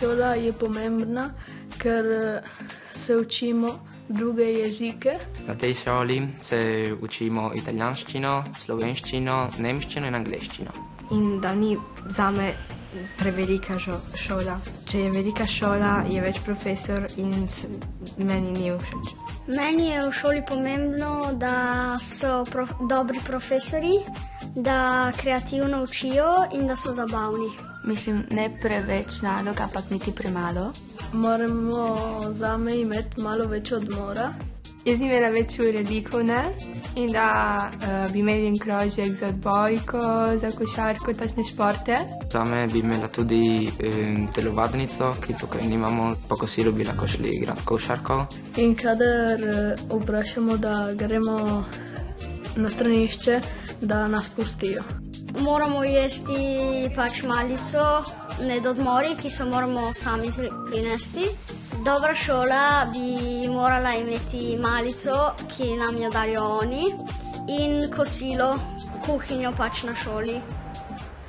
šola je pomembna, ker se učimo druge jezike. Na tej šoli se učimo italijanščino, slovenščino, nemščino in angleščino. In da ni zame prevelika šola. Če je velika šola, je več profesor in meni ni všeč. Meni je v šoli pomembno, da so dobri profesori, da kreativno učijo in da so zabavni. Mislim, ne preveč nalog, ampak niti premalo. Moramo zame imeti malo več odmora. Jaz bi imela več ure likovne in da bi imeli en krožek za odbojko, za košarko, takšne športe. Zame bi imela tudi telovadnico, ki tukaj nimamo, po kosilu bi lahko šli igrati košarko. In kadar vprašamo, da gremo na stranišče, da nas pustijo. Moramo jesti pač malico med odmori, ki se moramo sami prinesti. Dobra šola bi morala imeti malico, ki nam jo dajo oni, in kosilo, kuhinjo pač na šoli.